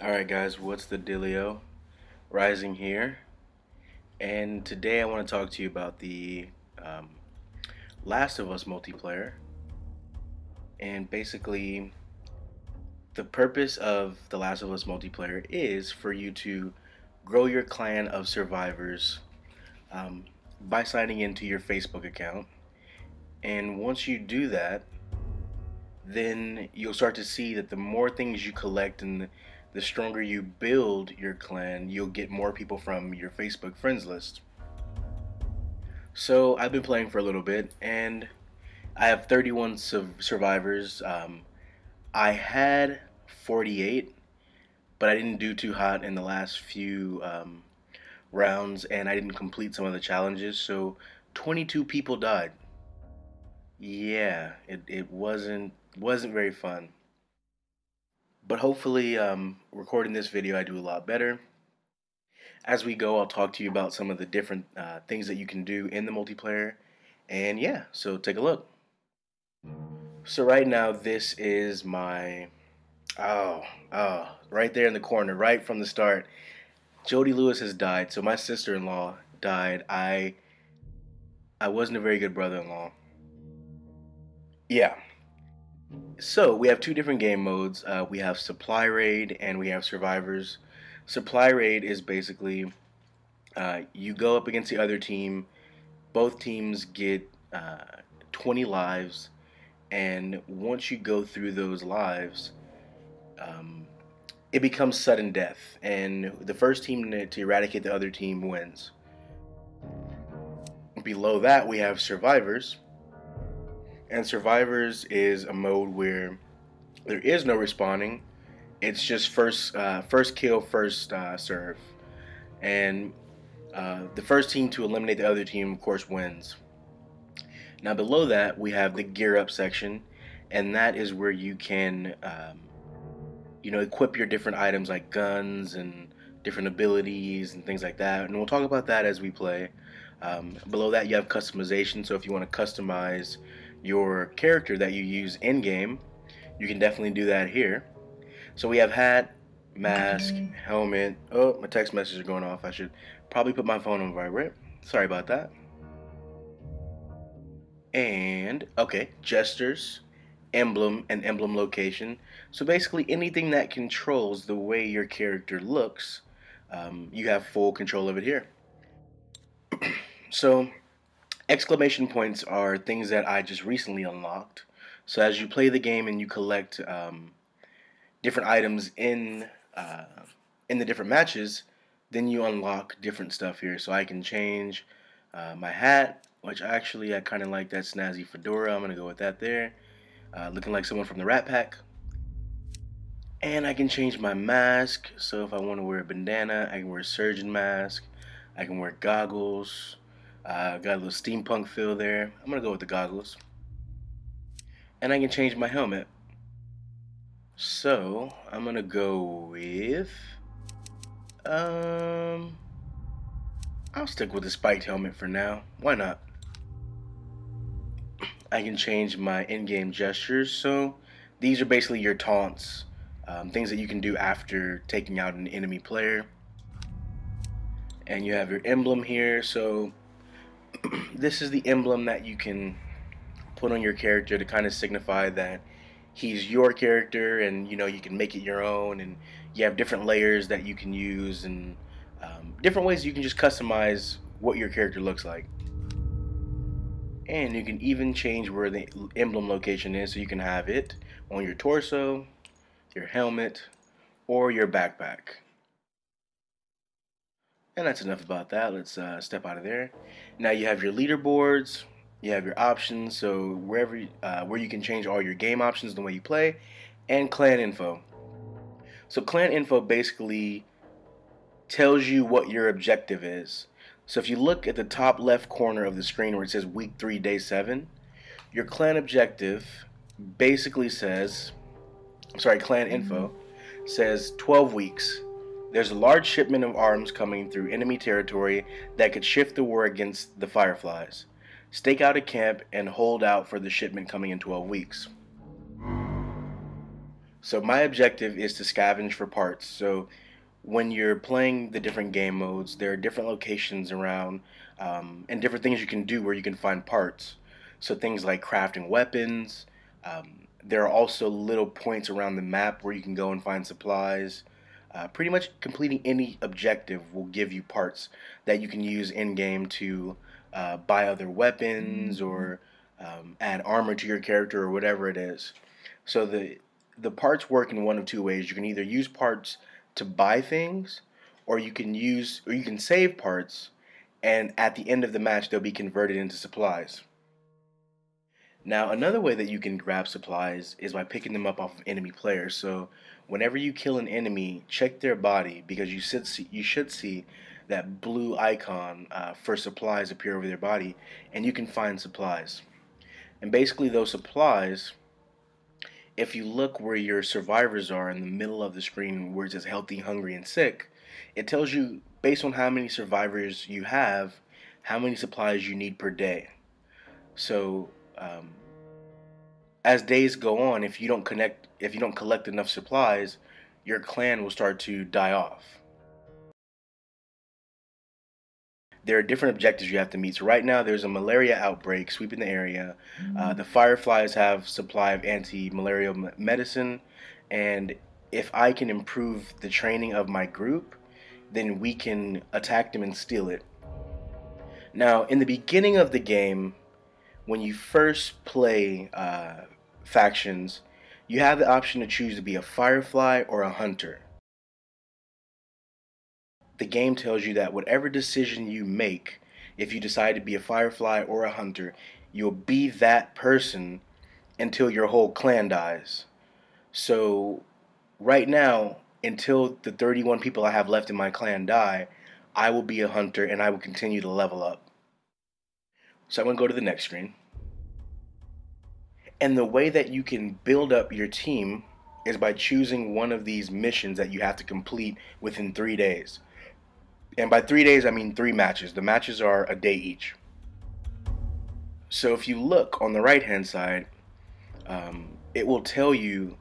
Alright guys, what's the dealio? Ryzng here, and today I want to talk to you about the um, Last of Us multiplayer. And basically, the purpose of the Last of Us multiplayer is for you to grow your clan of survivors um, by signing into your Facebook account. And once you do that, then you'll start to see that the more things you collect and the stronger you build your clan, you'll get more people from your Facebook friends list. So I've been playing for a little bit, and I have 31 survivors. I had 48, but I didn't do too hot in the last few rounds, and I didn't complete some of the challenges. So 22 people died. Yeah, it wasn't very fun. But hopefully, recording this video, I do a lot better. As we go, I'll talk to you about some of the different things that you can do in the multiplayer. And yeah, so take a look. So right now, this is my right there in the corner, right from the start. Jody Lewis has died, so my sister-in-law died. I wasn't a very good brother-in-law. Yeah. So we have two different game modes. We have Supply Raid and we have Survivors. Supply Raid is basically you go up against the other team. Both teams get 20 lives, and once you go through those lives, um, it becomes sudden death, and the first team to eradicate the other team wins. Below that, we have Survivors, and Survivors is a mode where there is no respawning. It's just first kill, first serve, and the first team to eliminate the other team, of course, wins. Now below that, we have the gear up section, and that is where you can equip your different items like guns and different abilities and things like that. And we'll talk about that as we play. Below that, you have customization. So if you want to customize your character that you use in game, you can definitely do that here. So we have hat, mask, helmet. Oh, my text messages are going off. I should probably put my phone on vibrate. Sorry about that. And okay, gestures, emblem, and emblem location. So basically anything that controls the way your character looks, you have full control of it here. So exclamation points are things that I just recently unlocked. So as you play the game and you collect different items in the different matches, then you unlock different stuff here. So I can change my hat, which actually I kind of like that snazzy fedora. I'm gonna go with that there, looking like someone from the Rat Pack. And I can change my mask. So if I want to wear a bandana, I can wear a surgeon mask. I can wear goggles. Got a little steampunk feel there. I'm gonna go with the goggles. And I can change my helmet. So I'm gonna go with I'll stick with the spiked helmet for now. Why not? I can change my in-game gestures. So these are basically your taunts, things that you can do after taking out an enemy player. And you have your emblem here. So this is the emblem that you can put on your character to kind of signify that he's your character, and you can make it your own, and you have different layers that you can use, and different ways you can just customize what your character looks like. And you can even change where the emblem location is, so you can have it on your torso, your helmet, or your backpack. And that's enough about that. Let's step out of there. Now you have your leaderboards, you have your options, so where you can change all your game options, the way you play, and clan info. So clan info basically tells you what your objective is. So if you look at the top left corner of the screen where it says week 3 day 7, your clan objective basically says, clan info says 12 weeks. There's a large shipment of arms coming through enemy territory that could shift the war against the Fireflies. Stake out a camp and hold out for the shipment coming in 12 weeks. So my objective is to scavenge for parts. So when you're playing the different game modes, there are different locations around and different things you can do where you can find parts. So things like crafting weapons. There are also little points around the map where you can go and find supplies. Pretty much completing any objective will give you parts that you can use in game to buy other weapons or add armor to your character or whatever it is. So the parts work in one of two ways. You can either use parts to buy things, or you can save parts, and at the end of the match they'll be converted into supplies. Now, another way that you can grab supplies is by picking them up off of enemy players. So, whenever you kill an enemy, check their body because you should see that blue icon for supplies appear over their body, and you can find supplies. And basically, those supplies, if you look where your survivors are in the middle of the screen where it says healthy, hungry, and sick, it tells you based on how many survivors you have, how many supplies you need per day. So as days go on, if you don't collect enough supplies, your clan will start to die off. There are different objectives you have to meet. So right now there's a malaria outbreak sweeping the area. The Fireflies have supply of anti-malarial medicine, and if I can improve the training of my group, then we can attack them and steal it. Now, in the beginning of the game, when you first play factions, you have the option to choose to be a Firefly or a Hunter. The game tells you that whatever decision you make, if you decide to be a Firefly or a Hunter, you'll be that person until your whole clan dies. So right now, until the 31 people I have left in my clan die, I will be a Hunter and I will continue to level up. So I'm going to go to the next screen. And the way that you can build up your team is by choosing one of these missions that you have to complete within 3 days. And by 3 days, I mean 3 matches. The matches are a day each. So if you look on the right-hand side, it will tell you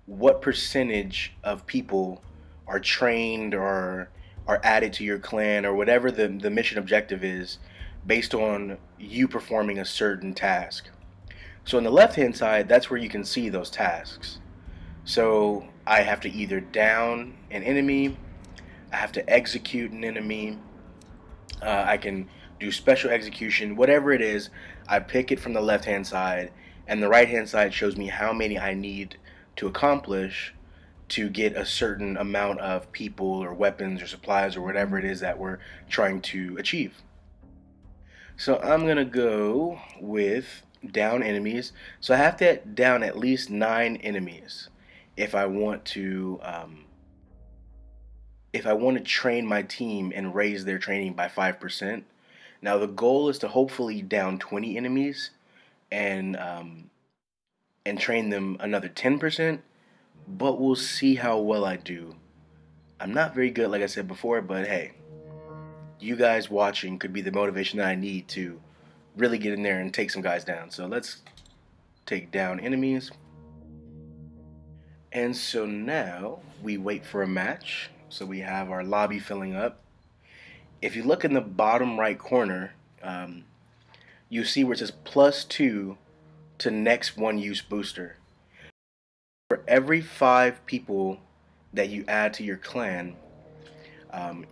what percentage of people are trained or are added to your clan or whatever the mission objective is based on you performing a certain task. So on the left-hand side, that's where you can see those tasks. So I have to either down an enemy, I have to execute an enemy, I can do special execution, whatever it is, I pick it from the left-hand side, and the right-hand side shows me how many I need to accomplish to get a certain amount of people or weapons or supplies or whatever it is that we're trying to achieve. So I'm going to go with down enemies. So I have to down at least 9 enemies if I want to train my team and raise their training by 5%. Now the goal is to hopefully down 20 enemies and train them another 10%, but we'll see how well I do. I'm not very good, like I said before, but hey, you guys watching could be the motivation that I need to really get in there and take some guys down. So let's take down enemies. And so now we wait for a match. So we have our lobby filling up. If you look in the bottom right corner, you see where it says +2 to next 1 use booster. For every 5 people that you add to your clan,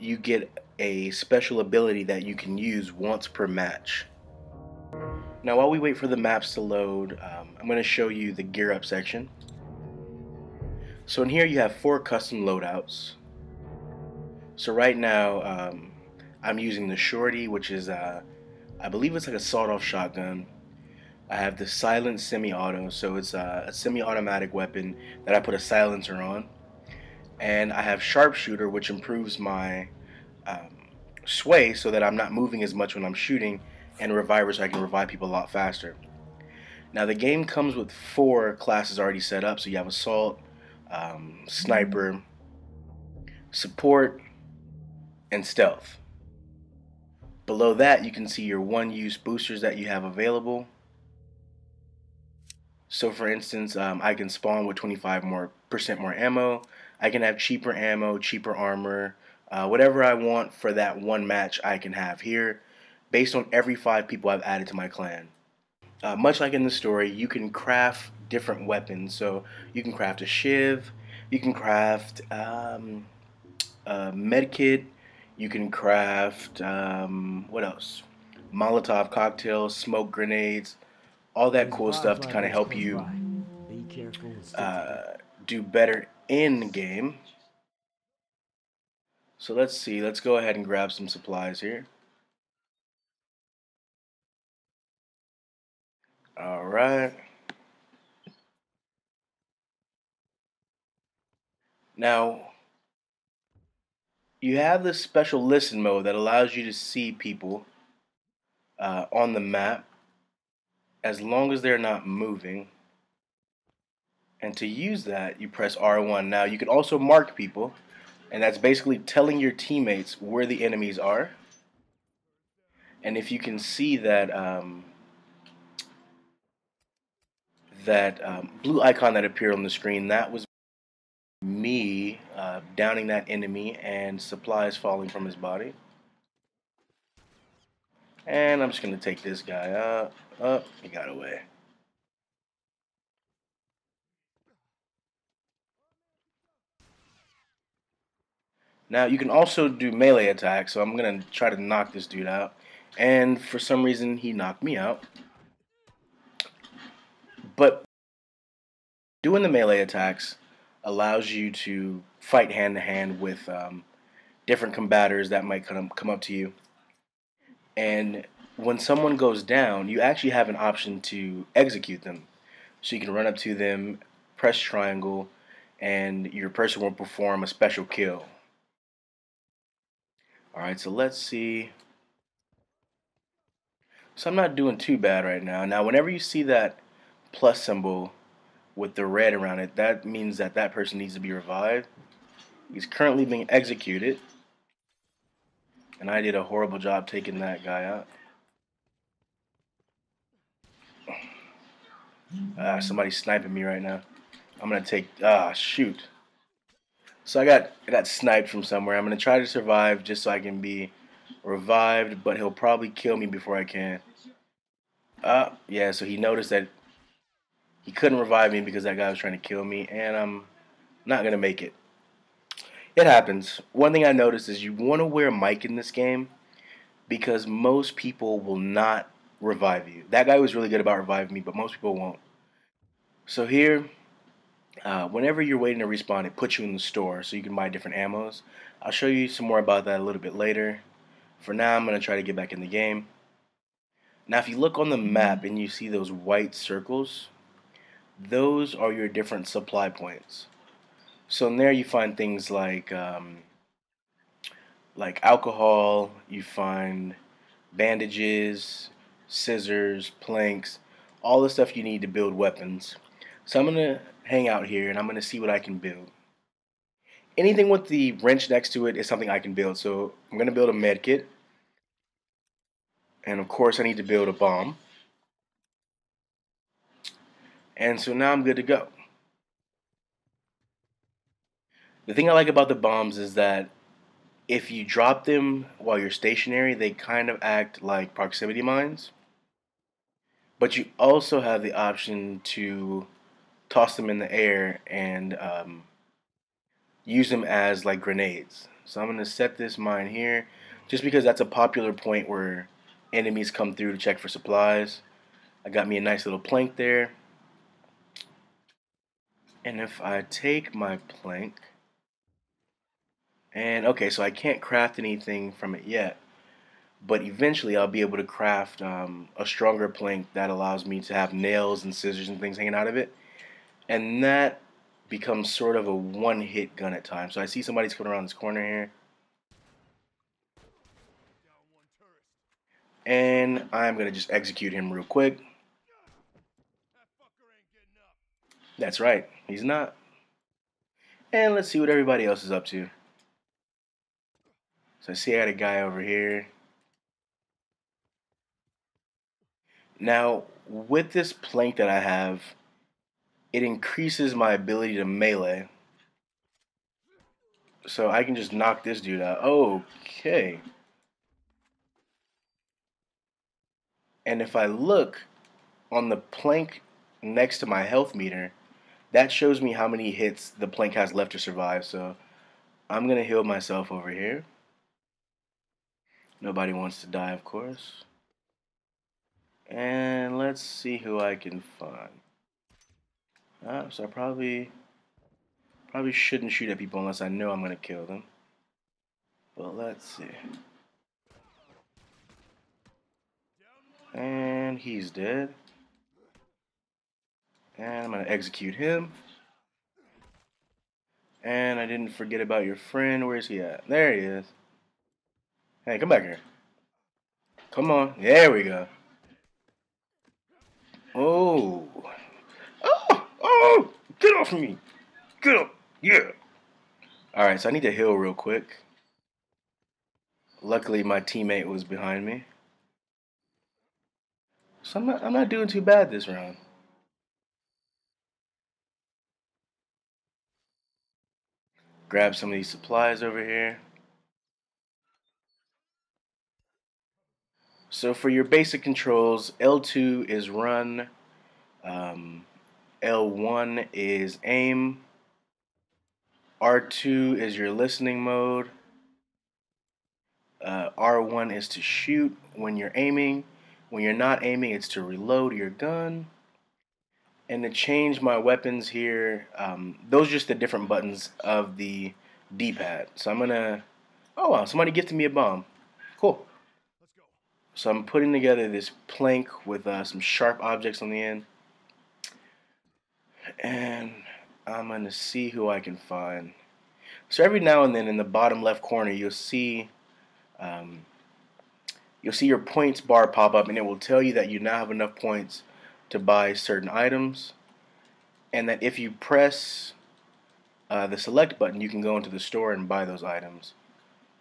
you get a special ability that you can use once per match. Now while we wait for the maps to load, I'm going to show you the gear up section. So in here you have 4 custom loadouts. So right now I'm using the shorty, which is I believe it's like a sawed-off shotgun. I have the silent semi-auto, so it's a semi-automatic weapon that I put a silencer on. And I have sharpshooter, which improves my sway so that I'm not moving as much when I'm shooting, and reviver so I can revive people a lot faster. Now the game comes with 4 classes already set up, so you have assault, sniper, support, and stealth. Below that you can see your 1-use boosters that you have available. So for instance, I can spawn with 25% more ammo. I can have cheaper ammo, cheaper armor, whatever I want for that one match I can have here based on every 5 people I've added to my clan. Much like in the story, you can craft different weapons. So you can craft a shiv, you can craft a medkit, you can craft what else? Molotov cocktails, smoke grenades, all that cool stuff to kind of help you do better in game. So let's see. Let's go ahead and grab some supplies here. All right. Now, you have this special listen mode that allows you to see people on the map as long as they're not moving. And to use that, you press R1. Now, you can also mark people, and that's basically telling your teammates where the enemies are. And if you can see that blue icon that appeared on the screen, that was me downing that enemy and supplies falling from his body. And I'm just going to take this guy out. Oh, he got away. Now, you can also do melee attacks, so I'm going to try to knock this dude out. And for some reason, he knocked me out. But doing the melee attacks allows you to fight hand-to-hand with different combatants that might come up to you. And when someone goes down, you actually have an option to execute them. So you can run up to them, press triangle, and your person will perform a special kill. Alright, so let's see. So I'm not doing too bad right now. Now, whenever you see that plus symbol with the red around it, that means that that person needs to be revived. He's currently being executed. And I did a horrible job taking that guy out. Somebody's sniping me right now. I'm gonna take. Shoot. So I got sniped from somewhere. I'm gonna try to survive just so I can be revived, but he'll probably kill me before I can. Yeah. So he noticed that he couldn't revive me because that guy was trying to kill me, and I'm not gonna make it. It happens. One thing I noticed is you want to wear a mic in this game because most people will not revive you. That guy was really good about reviving me, but most people won't. So here, whenever you're waiting to respawn, it puts you in the store so you can buy different ammos. I'll show you some more about that a little bit later. For now, I'm going to try to get back in the game. Now, if you look on the map and you see those white circles, those are your different supply points. So in there you find things like alcohol, you find bandages, scissors, planks, all the stuff you need to build weapons. So I'm going to hang out here and I'm going to see what I can build. Anything with the wrench next to it is something I can build. So I'm going to build a med kit. And of course I need to build a bomb. And so now I'm good to go. The thing I like about the bombs is that if you drop them while you're stationary, they kind of act like proximity mines. But you also have the option to toss them in the air and use them as like grenades. So I'm going to set this mine here just because that's a popular point where enemies come through to check for supplies. I got me a nice little plank there. And if I take my plank, and okay, so I can't craft anything from it yet, but eventually I'll be able to craft a stronger plank that allows me to have nails and scissors and things hanging out of it. And that becomes sort of a one-hit gun at times. So I see somebody's coming around this corner here. And I'm going to just execute him real quick. That's right, he's not. And let's see what everybody else is up to. So I see I got a guy over here. Now, with this plank that I have, it increases my ability to melee. So I can just knock this dude out. Okay. And if I look on the plank next to my health meter, that shows me how many hits the plank has left to survive. So I'm going to heal myself over here. Nobody wants to die, of course. And let's see who I can find. So I probably shouldn't shoot at people unless I know I'm going to kill them. But let's see. And he's dead. And I'm going to execute him. And I didn't forget about your friend. Where's he at? There he is. Hey, come back here. Come on. There we go. Oh. Oh! Oh! Get off of me! Get up! Yeah! Alright, so I need to heal real quick. Luckily, my teammate was behind me. So I'm not doing too bad this round. Grab some of these supplies over here. So for your basic controls, L2 is run, L1 is aim, R2 is your listening mode, R1 is to shoot when you're aiming. When you're not aiming, it's to reload your gun. And to change my weapons here, those are just the different buttons of the D-pad. So I'm gonna, oh wow, somebody gifted me a bomb. Cool. So I'm putting together this plank with some sharp objects on the end. And I'm gonna see who I can find. So every now and then in the bottom left corner um, you'll see your points bar pop up, and it will tell you that you now have enough points to buy certain items, and that if you press the select button, you can go into the store and buy those items.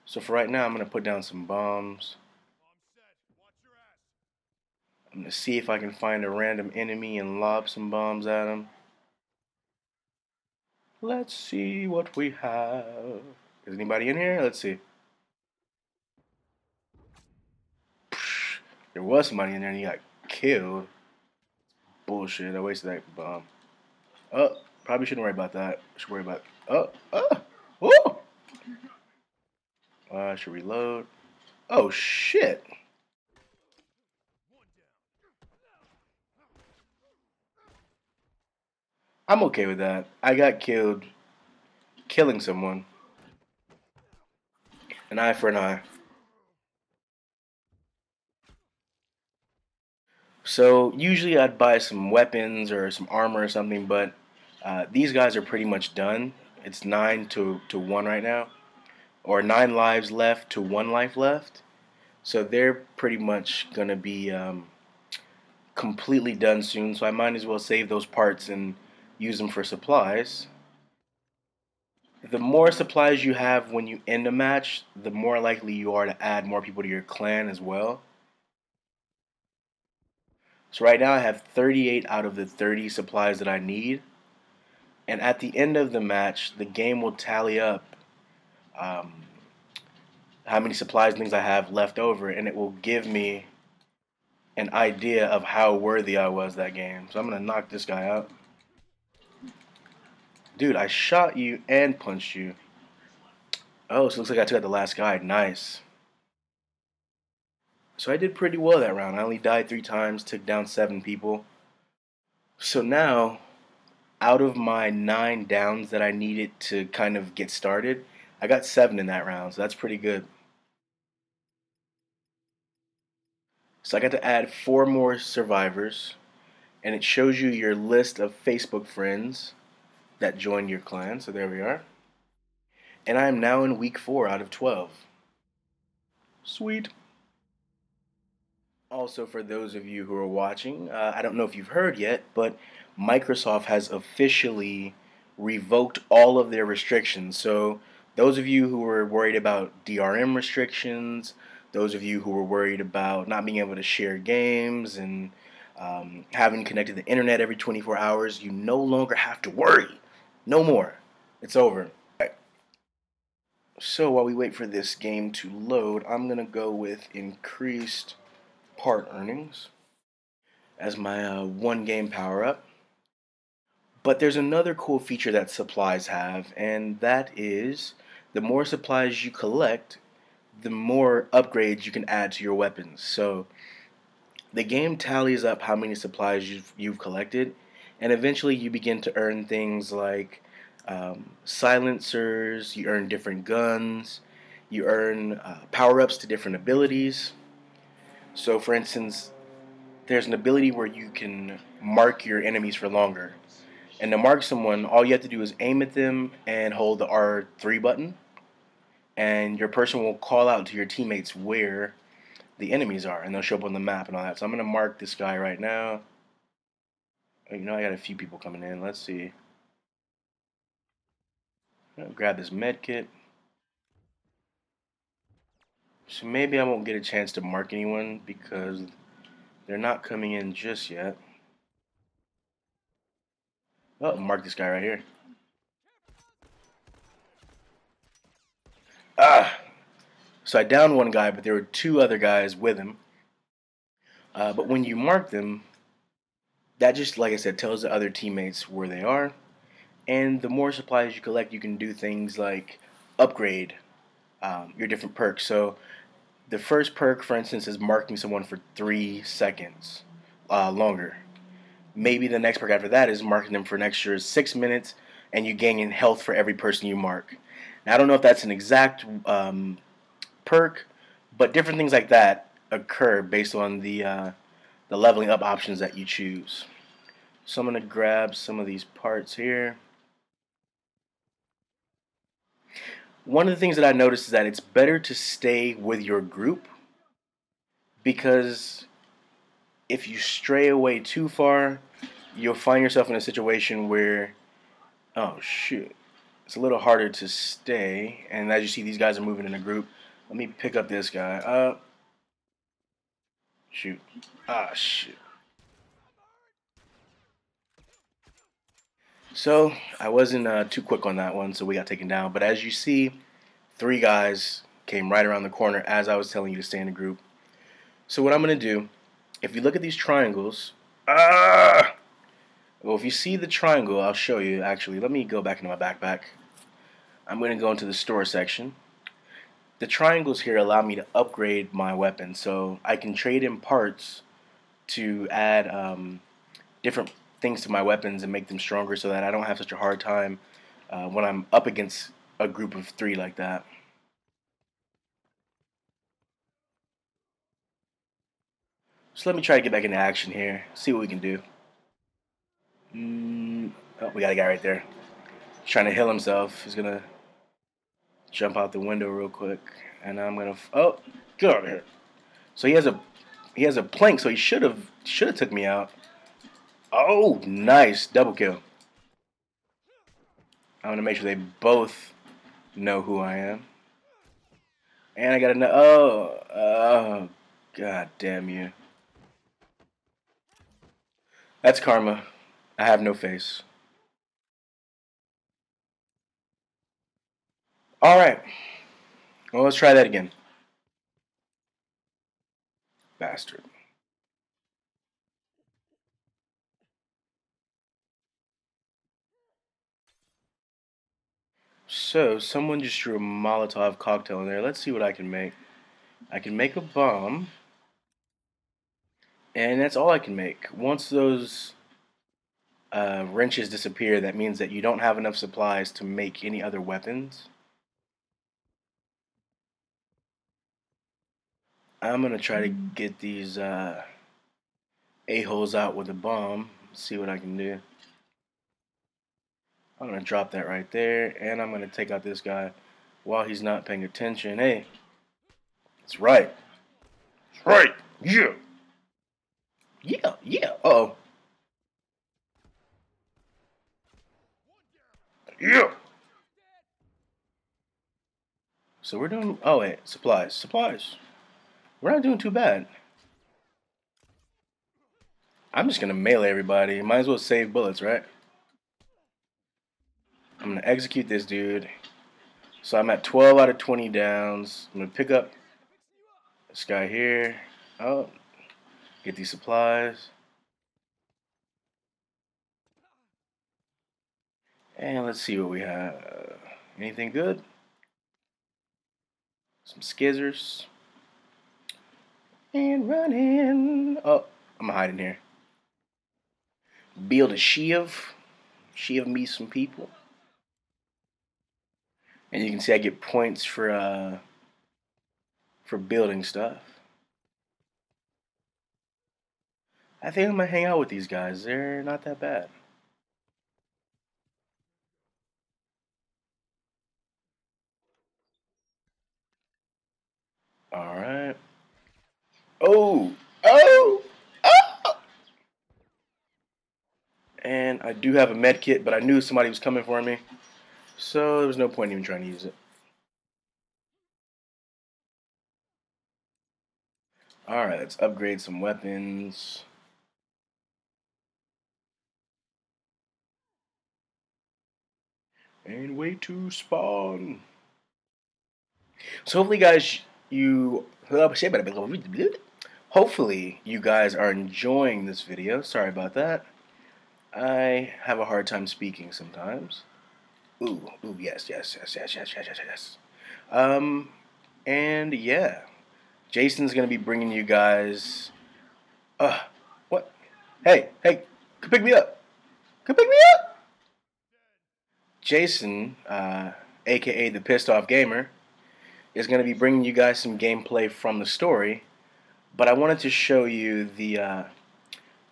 So for right now, I'm going to put down some bombs. I'm going to see if I can find a random enemy and lob some bombs at him. Let's see what we have. Is anybody in here? Let's see. There was somebody in there and he got killed. Bullshit, I wasted that bomb. Oh, probably shouldn't worry about that. I should worry about, oh. I should reload. Oh shit. I'm okay with that. I got killed killing someone. An eye for an eye. So usually I'd buy some weapons or some armor or something, but these guys are pretty much done. It's 9 to 1 right now, or 9 lives left to 1 life left. So they're pretty much gonna be completely done soon. So I might as well save those parts and use them for supplies. The more supplies you have when you end a match, the more likely you are to add more people to your clan as well. So right now I have 38 out of the 30 supplies that I need. And at the end of the match, the game will tally up how many supplies and things I have left over, and it will give me an idea of how worthy I was that game. So I'm going to knock this guy out. Dude, I shot you and punched you. Oh, so it looks like I took out the last guy. Nice. So I did pretty well that round. I only died 3 times, took down 7 people. So now, out of my 9 downs that I needed to kind of get started, I got 7 in that round, so that's pretty good. So I got to add 4 more survivors, and it shows you your list of Facebook friends that joined your clan, so there we are. And I am now in week 4 out of 12. Sweet. Also, for those of you who are watching, I don't know if you've heard yet, but Microsoft has officially revoked all of their restrictions. So those of you who were worried about DRM restrictions, those of you who were worried about not being able to share games and having connected the internet every 24 hours, you no longer have to worry. No more. It's over. Right. So while we wait for this game to load, I'm going to go with increased part earnings as my one game power up. But there's another cool feature that supplies have, and that is the more supplies you collect, the more upgrades you can add to your weapons. So the game tallies up how many supplies you've collected, and eventually you begin to earn things like silencers, you earn different guns, you earn power-ups to different abilities. So for instance, there's an ability where you can mark your enemies for longer. And to mark someone, all you have to do is aim at them and hold the R3 button, and your person will call out to your teammates where the enemies are, and they'll show up on the map and all that. So I'm going to mark this guy right now. You know, I got a few people coming in. Let's see. Grab this med kit. So maybe I won't get a chance to mark anyone because they're not coming in just yet. Oh, mark this guy right here. Ah! So I downed one guy, but there were two other guys with him. But when you mark them, that just, like I said, tells the other teammates where they are. And the more supplies you collect, you can do things like upgrade your different perks. So the first perk, for instance, is marking someone for 3 seconds longer. Maybe the next perk after that is marking them for an extra 6 minutes, and you gain in health for every person you mark. Now, I don't know if that's an exact perk, but different things like that occur based on the leveling up options that you choose. So I'm going to grab some of these parts here. One of the things that I noticed is that it's better to stay with your group, because if you stray away too far, you'll find yourself in a situation where, oh shoot, it's a little harder to stay. And as you see, these guys are moving in a group. Let me pick up this guy. Shoot. Ah, shit. So I wasn't too quick on that one, so we got taken down. But as you see, 3 guys came right around the corner as I was telling you to stay in a group. So what I'm going to do, if you look at these triangles, well, if you see the triangle, I'll show you actually. Let me go back into my backpack. I'm going to go into the store section. The triangles here allow me to upgrade my weapon, so I can trade in parts to add different things to my weapons and make them stronger so that I don't have such a hard time when I'm up against a group of 3 like that. So let me try to get back into action here, see what we can do. Oh, we got a guy right there. He's trying to heal himself. He's gonna jump out the window real quick, and I'm gonna. Oh, get out of here! So he has a plank, so he should have took me out. Oh, nice double kill. I'm gonna make sure they both know who I am, and I got to. Oh, god damn you! That's karma. I have no face. All right. Well, let's try that again. Bastard. So, someone just drew a Molotov cocktail in there. Let's see what I can make. I can make a bomb. And that's all I can make. Once those wrenches disappear, that means that you don't have enough supplies to make any other weapons. I'm going to try to get these a-holes out with a bomb. See what I can do. I'm going to drop that right there, and I'm going to take out this guy while he's not paying attention. Hey, that's right. That's right. Yeah. Yeah, yeah. Uh-oh. Yeah. So we're doing, oh wait, supplies. We're not doing too bad. I'm just gonna melee everybody. Might as well save bullets, right? I'm gonna execute this dude. So I'm at 12 out of 20 downs. I'm gonna pick up this guy here. Oh, get these supplies. And let's see what we have. Anything good? Some skizzers. And running. Oh, I'm hiding here. Build a shiv. Shiv me some people. And you can see I get points for building stuff. I think I'm gonna hang out with these guys. They're not that bad. All right. Oh, oh, oh! And I do have a med kit, but I knew somebody was coming for me, so there was no point even trying to use it. All right, let's upgrade some weapons. And wait to spawn. So hopefully, guys, hopefully you guys are enjoying this video. Sorry about that. I have a hard time speaking sometimes. Ooh, yes. And yeah, Jason's gonna be bringing you guys. What? Hey, come pick me up. Come pick me up. Jason, aka the Pissed Off Gamer, is gonna be bringing you guys some gameplay from the story. But I wanted to show you the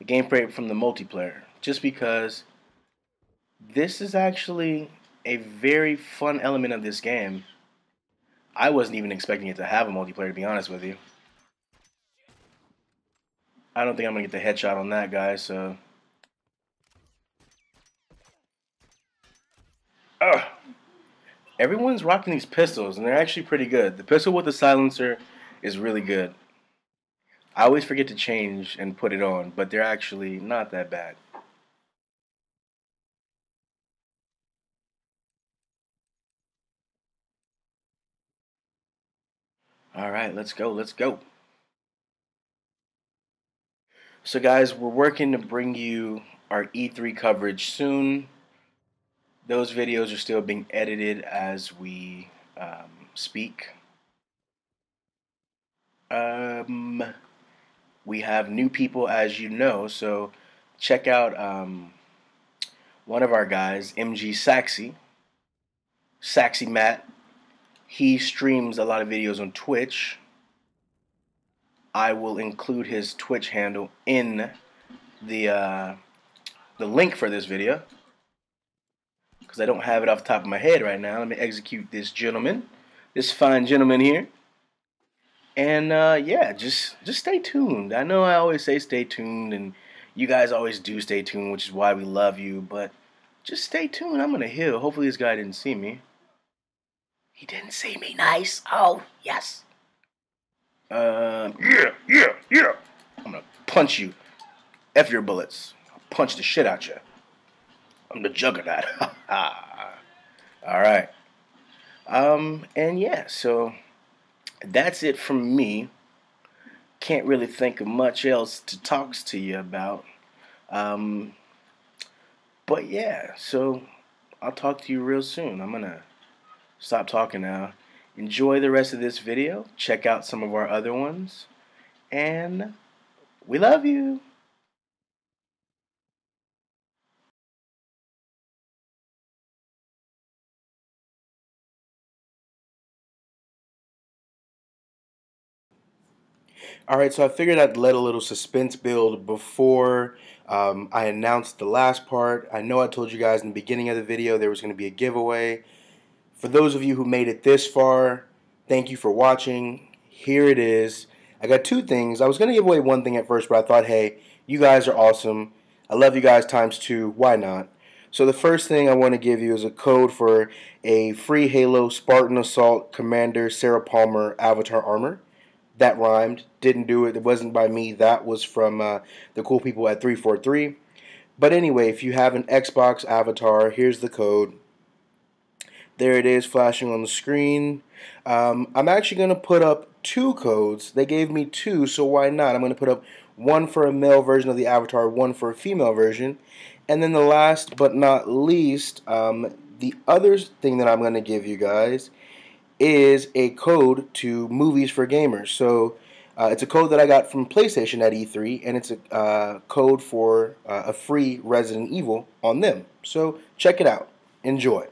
gameplay from the multiplayer, just because this is actually a very fun element of this game. I wasn't even expecting it to have a multiplayer, to be honest with you. I don't think I'm going to get the headshot on that guy, so... Ugh. Everyone's rocking these pistols, and they're actually pretty good. The pistol with the silencer is really good. I always forget to change and put it on, but they're actually not that bad. Alright, let's go. So guys, we're working to bring you our E3 coverage soon. Those videos are still being edited as we speak. We have new people, as you know, so check out one of our guys, MgSachse, Saxy Matt. He streams a lot of videos on Twitch. I will include his Twitch handle in the link for this video, because I don't have it off the top of my head right now. Let me execute this gentleman, this fine gentleman here. And yeah, just stay tuned. I know I always say stay tuned, and you guys always do stay tuned, which is why we love you. But just stay tuned. I'm gonna heal. Hopefully this guy didn't see me. He didn't see me. Nice. Oh yes. Yeah. I'm gonna punch you. F your bullets. I'll punch the shit out you. I'm the juggernaut. All right. And yeah, so that's it from me. Can't really think of much else to talk to you about. But yeah, so I'll talk to you real soon. I'm gonna stop talking now. Enjoy the rest of this video. Check out some of our other ones. And we love you. Alright, so I figured I'd let a little suspense build before I announced the last part. I know I told you guys in the beginning of the video there was going to be a giveaway. For those of you who made it this far, thank you for watching. Here it is. I got two things. I was going to give away one thing at first, but I thought, hey, you guys are awesome. I love you guys times two. Why not? So the first thing I want to give you is a code for a free Halo Spartan Assault Commander Sarah Palmer Avatar Armor. That rhymed. Didn't do it. It wasn't by me. That was from the cool people at 343. But anyway, if you have an Xbox avatar, here's the code. There it is, flashing on the screen. I'm actually going to put up 2 codes. They gave me 2, so why not? I'm going to put up one for a male version of the avatar, one for a female version. And then the last but not least, the other thing that I'm going to give you guys is a code to Movies for Gamers. So it's a code that I got from PlayStation at E3, and it's a code for a free Resident Evil on them. So check it out. Enjoy.